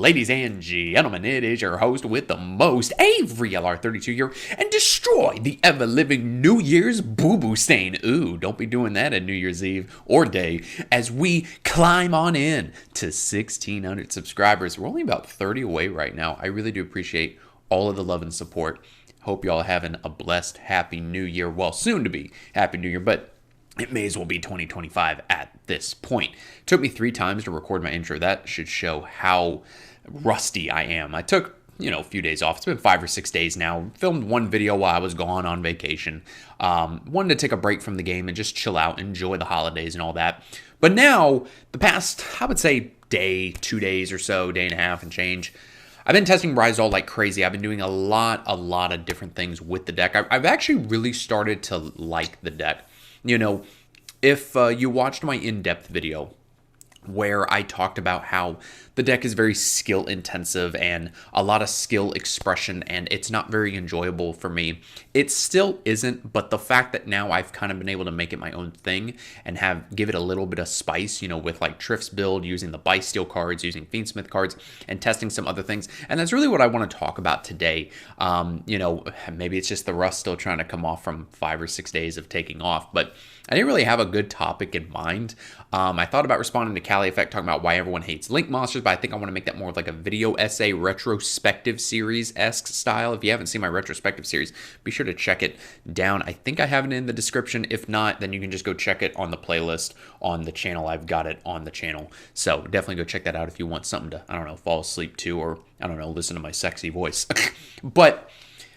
Ladies and gentlemen, it is your host with the most, Avery LR32 here, and destroy the ever-living New Year's boo-boo stain. Ooh, don't be doing that at New Year's Eve or day, as we climb on in to 1,600 subscribers. We're only about 30 away right now. I really do appreciate all of the love and support. Hope y'all having a blessed, happy New Year. Well, soon to be Happy New Year, but it may as well be 2025 at this point. It took me 3 times to record my intro. That should show how rusty I am. I took, a few days off. It's been 5 or 6 days now. Filmed one video while I was gone on vacation. Wanted to take a break from the game and just chill out, enjoy the holidays and all that. But now, the past, I would say, day, 2 days or so, day and a half and change, I've been testing Ryzol like crazy. I've been doing a lot of different things with the deck. I've actually really started to like the deck. If you watched my in-depth video where I talked about how the deck is very skill intensive and a lot of skill expression, and it's not very enjoyable for me. It still isn't, but the fact that now I've kind of been able to make it my own thing and give it a little bit of spice, with like Triff's build, using the Buy Steel cards, using Fiendsmith cards, and testing some other things. And that's really what I want to talk about today. Maybe it's just the rust still trying to come off from 5 or 6 days of taking off, but I didn't really have a good topic in mind. I thought about responding to Cali Effect, talking about why everyone hates Link monsters, but I think I want to make that more of like a video essay retrospective series-esque style. If you haven't seen my retrospective series, be sure to check it down. I think I have it in the description. If not, then you can just go check it on the playlist on the channel. I've got it on the channel. So definitely go check that out if you want something to, fall asleep to, or, listen to my sexy voice. But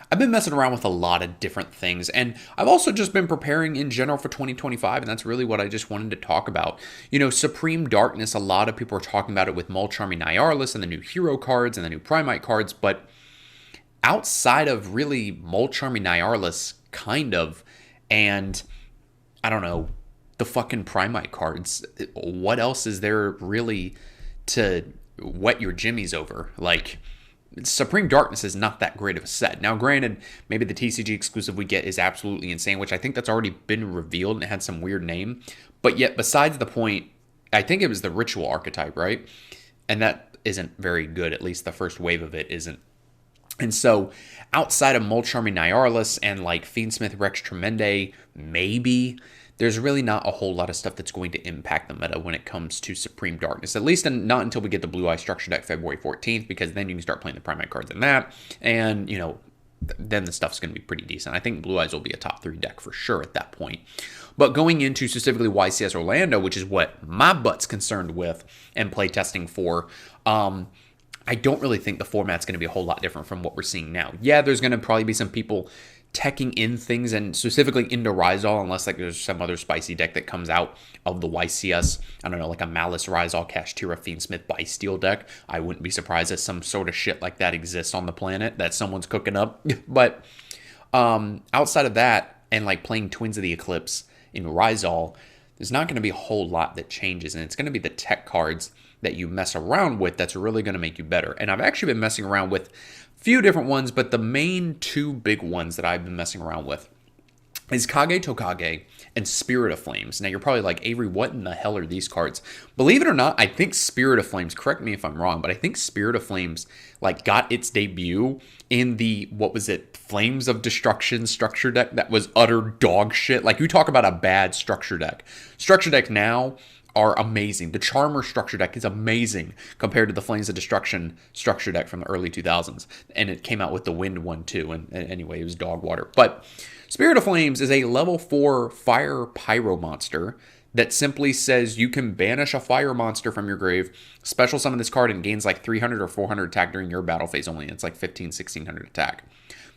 I've been messing around with a lot of different things, and I've also just been preparing in general for 2025, and that's really what I just wanted to talk about. Supreme Darkness, a lot of people are talking about it with Mulcharming Nyarlathotep and the new hero cards and the new Primite cards, but outside of really Mulcharming Nyarlathotep, kind of, and the fucking Primite cards, what else is there really to wet your jimmies over? Like, Supreme Darkness is not that great of a set. Now, granted, maybe the TCG exclusive we get is absolutely insane, which I think that's already been revealed and it had some weird name. But yet, besides the point, I think it was the Ritual archetype, right? And that isn't very good. At least the first wave of it isn't. And so, outside of Mulcharming Nyarlathotep and like Fiendsmith Rex Tremende, maybe, there's really not a whole lot of stuff that's going to impact the meta when it comes to Supreme Darkness, at least not until we get the Blue Eye Structure deck February 14th, because then you can start playing the Primate cards in that, and, then the stuff's going to be pretty decent. I think Blue Eyes will be a top 3 deck for sure at that point. But going into specifically YCS Orlando, which is what my butt's concerned with and playtesting for, I don't really think the format's going to be a whole lot different from what we're seeing now. Yeah, there's going to probably be some people teching in things, and specifically into Ryzol, unless like there's some other spicy deck that comes out of the YCS, like a Malice Ryzol Kashtira Fiendsmith Buy Steel deck. I wouldn't be surprised if some sort of shit like that exists on the planet that someone's cooking up. But outside of that, and like playing Twins of the Eclipse in Ryzol, there's not going to be a whole lot that changes, and it's going to be the tech cards that you mess around with that's really going to make you better. And I've actually been messing around with few different ones, but the main 2 big ones that I've been messing around with is Kage Tokage and Spirit of Flames. Now, you're probably like, Avery, what in the hell are these cards? Believe it or not, I think Spirit of Flames, correct me if I'm wrong, but I think Spirit of Flames got its debut in the, Flames of Destruction structure deck that was utter dog shit. Like, you talk about a bad structure deck. Structure deck now are amazing. The Charmer structure deck is amazing compared to the Flames of Destruction structure deck from the early 2000s. And it came out with the Wind one too. And anyway, it was dog water. But Spirit of Flames is a level 4 fire pyro monster that simply says you can banish a fire monster from your grave, special summon this card, and gains like 300 or 400 attack during your battle phase only. It's like 1600 attack.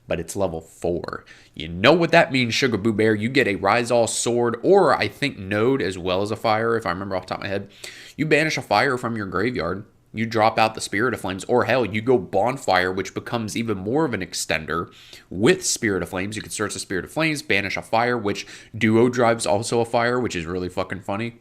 But it's level 4. You know what that means, Sugar Boo Bear. You get a Ryzol Sword, or I think Node as well as a fire, if I remember off the top of my head. You banish a fire from your graveyard. You drop out the Spirit of Flames, or hell, you go Bonfire, which becomes even more of an extender with Spirit of Flames. You can search the Spirit of Flames, banish a fire, which Duo Drive's also a fire, which is really fucking funny.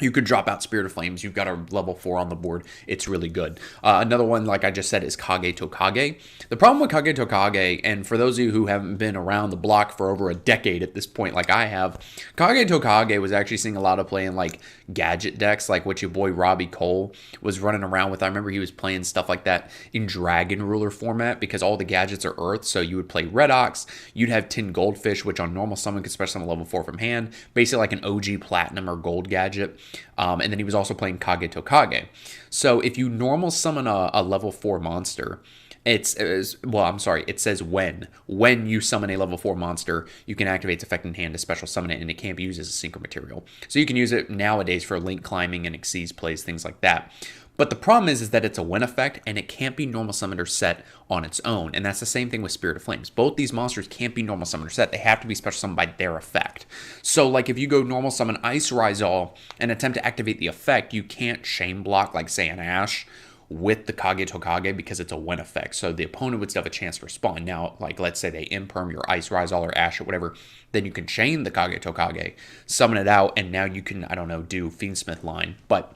You could drop out Spirit of Flames. You've got a level 4 on the board. It's really good. Another one, like I just said, is Kage Tokage. The problem with Kage Tokage, and for those of you who haven't been around the block for over a decade at this point, like I have, Kage Tokage was actually seeing a lot of play in like gadget decks, like what your boy Robbie Cole was running around with. I remember he was playing stuff like that in Dragon Ruler format because all the gadgets are Earth. So you would play Red Ox. You'd have Tin Goldfish, which on normal summon could special summon level 4 from hand, basically like an OG Platinum or Gold gadget. And then he was also playing Kage Tokage. So if you normal summon a level 4 monster, it says when you summon a level 4 monster, you can activate its effect in hand to special summon it, and it can't be used as a synchro material. So you can use it nowadays for link climbing and Xyz plays, things like that. But the problem is that it's a win effect, and it can't be normal summoned or set on its own. And that's the same thing with Spirit of Flames. Both these monsters can't be normal summoned or set. They have to be special summoned by their effect. So, like, if you go normal summon Ice Rizal and attempt to activate the effect, you can't chain block, like, say, an Ash with the Kage Tokage because it's a win effect. So the opponent would still have a chance to respond. Now, like, let's say they imperm your Ice Rizal or Ash or whatever, then you can chain the Kage Tokage, summon it out, and now you can, I don't know, do Fiendsmith line. But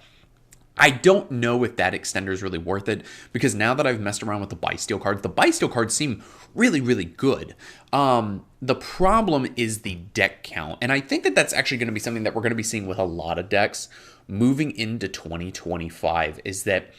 I don't know if that extender is really worth it, because now that I've messed around with the Bysteel cards seem really, really good. The problem is the deck count, and I think that that's actually going to be something that we're going to be seeing with a lot of decks moving into 2025, is that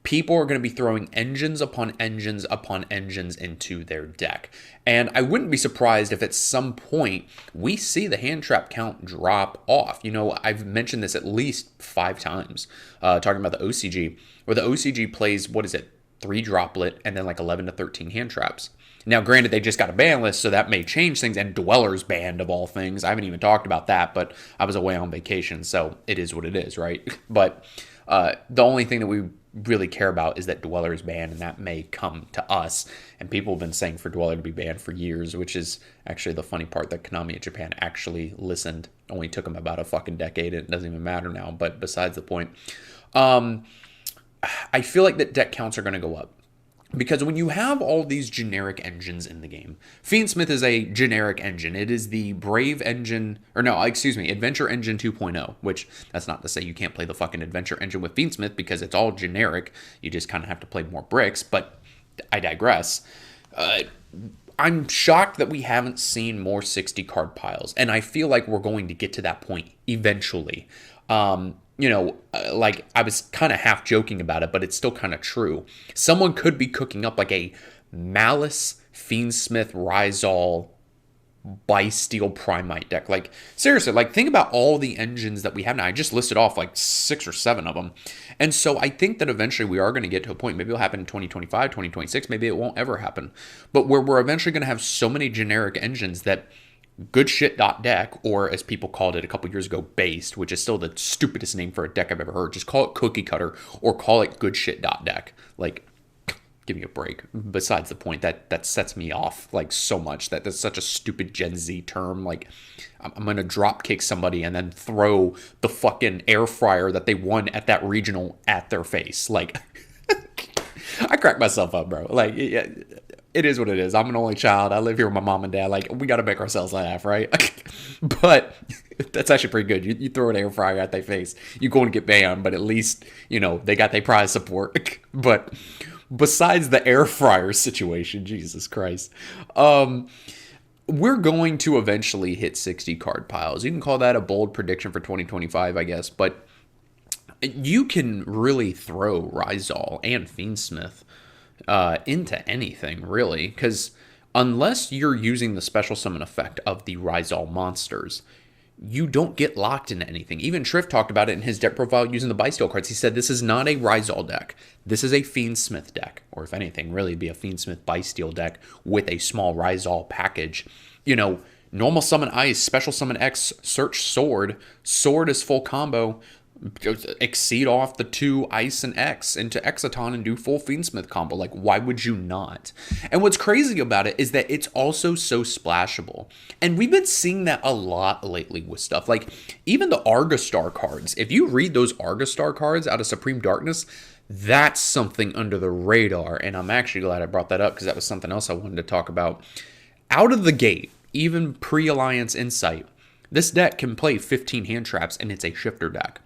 people are going to be throwing engines upon engines upon engines into their deck. And I wouldn't be surprised if at some point we see the hand trap count drop off. You know, I've mentioned this at least 5 times, talking about the OCG, where the OCG plays, 3 droplet and then like 11 to 13 hand traps. Now, granted, they just got a ban list, so that may change things, and Dweller's banned of all things. I haven't even talked about that, but I was away on vacation, so it is what it is, right? But the only thing that we really care about is that Dweller is banned, and that may come to us. And people have been saying for Dweller to be banned for years, which is actually the funny part, that Konami in Japan actually listened. Only took them about a fucking decade, and it doesn't even matter now, but besides the point. I feel like that deck counts are going to go up, because when you have all these generic engines in the game, Fiendsmith is a generic engine. It is the Brave engine, Adventure Engine 2.0, which that's not to say you can't play the fucking Adventure Engine with Fiendsmith, because it's all generic. You just kind of have to play more bricks, but I digress. I'm shocked that we haven't seen more 60 card piles, and I feel like we're going to get to that point eventually. Like I was kind of half joking about it, but it's still kind of true. Someone could be cooking up like a Malice, Fiendsmith, Rizal, Bysteel, Primite deck. Like, seriously, like, think about all the engines that we have now. I just listed off like 6 or 7 of them. And so I think that eventually we are going to get to a point, maybe it'll happen in 2025, 2026, maybe it won't ever happen, but where we're eventually going to have so many generic engines that good shit deck, or as people called it a couple years ago, based, which is still the stupidest name for a deck I've ever heard. Just call it cookie cutter, or call it good shit deck. Like, give me a break. Besides the point, that sets me off like so much. That's such a stupid Gen Z term. Like, I'm gonna drop kick somebody and then throw the fucking air fryer that they won at that regional at their face. Like, I crack myself up, bro. Like, yeah, it is what it is. I'm an only child. I live here with my mom and dad. Like, we got to make ourselves laugh, right? But that's actually pretty good. You throw an air fryer at their face, you're going to get banned, but at least, they got their prize support. But besides the air fryer situation, Jesus Christ, we're going to eventually hit 60 card piles. You can call that a bold prediction for 2025, I guess, but you can really throw Rizal and Fiendsmith into anything, really, because unless you're using the special summon effect of the Rizal monsters, you don't get locked into anything. Even Triff talked about it in his deck profile using the Bysteel cards. He said this is not a Rizal deck. This is a Fiendsmith deck, or if anything, really it'd be a Fiendsmith Bysteel deck with a small Rizal package. Normal summon Ice, special summon X, search Sword. Sword is full combo. Exceed off the 2 Ice and X into Exciton and do full Fiendsmith combo. Like, why would you not? And what's crazy about it is that it's also so splashable. And we've been seeing that a lot lately with stuff. Like, even the Argostar cards. If you read those Argostar cards out of Supreme Darkness, that's something under the radar. And I'm actually glad I brought that up, because that was something else I wanted to talk about. Out of the gate, even pre-Alliance Insight, this deck can play 15 hand traps, and it's a shifter deck.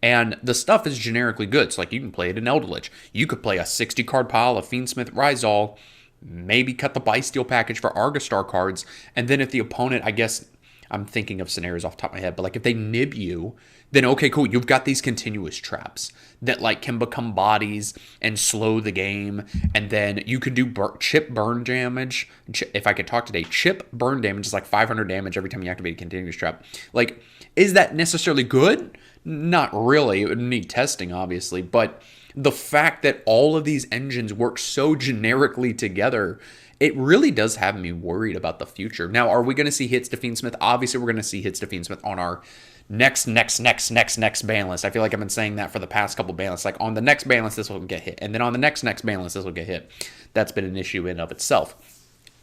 And the stuff is generically good. So, like, you can play it in Eldritch. You could play a 60 card pile of Fiendsmith Rizal, maybe cut the Bysteel package for Argostar cards. And then if the opponent, I guess, I'm thinking of scenarios off the top of my head, but like if they nib you, then okay, cool. You've got these continuous traps that like can become bodies and slow the game. And then you can do chip burn damage. If I could talk today, chip burn damage is like 500 damage every time you activate a continuous trap. Like, is that necessarily good? Not really. It would need testing, obviously. But the fact that all of these engines work so generically together, it really does have me worried about the future. Now, are we going to see hits to Fiendsmith? Obviously, we're going to see hits to Fiendsmith on our next ban list. I feel like I've been saying that for the past couple ban lists. Like, on the next ban list, this will get hit. And then on the next ban list, this will get hit. That's been an issue in of itself.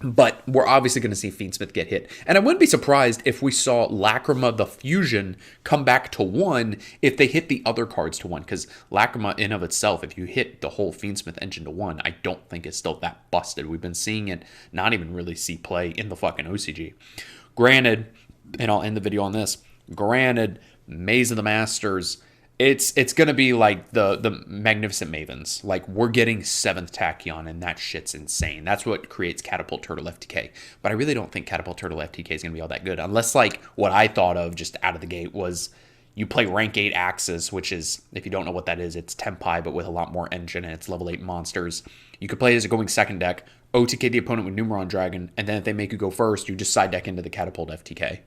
But we're obviously going to see Fiendsmith get hit. And I wouldn't be surprised if we saw Lacrima the Fusion come back to 1 if they hit the other cards to 1. Because Lacrima in of itself, if you hit the whole Fiendsmith engine to 1, I don't think it's still that busted. We've been seeing it not even really see play in the fucking OCG. Granted, and I'll end the video on this, granted, Maze of the Masters, it's going to be like the Magnificent Mavens. Like, we're getting 7th Tachyon, and that shit's insane. That's what creates Catapult Turtle FTK. But I really don't think Catapult Turtle FTK is going to be all that good. Unless, like, what I thought of just out of the gate was you play rank 8 Axes, which is, if you don't know what that is, it's Tempai, but with a lot more engine, and it's level 8 monsters. You could play it as a going second deck, OTK the opponent with Numeron Dragon, and then if they make you go first, you just side deck into the Catapult FTK.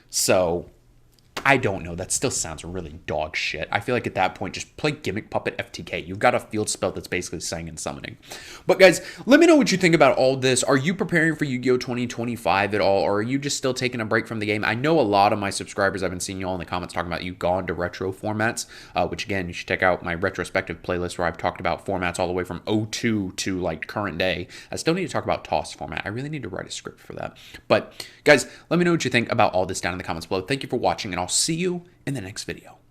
So I don't know. That still sounds really dog shit. I feel like at that point, just play Gimmick Puppet FTK. You've got a field spell that's basically saying and summoning. But guys, let me know what you think about all this. Are you preparing for Yu-Gi-Oh! 2025 at all, or are you just still taking a break from the game? I know a lot of my subscribers, I've been seeing you all in the comments talking about you've gone to retro formats, which again, you should check out my retrospective playlist where I've talked about formats all the way from 02 to like current day. I still need to talk about TOS format. I really need to write a script for that. But guys, let me know what you think about all this down in the comments below. Thank you for watching, and I'll see you in the next video.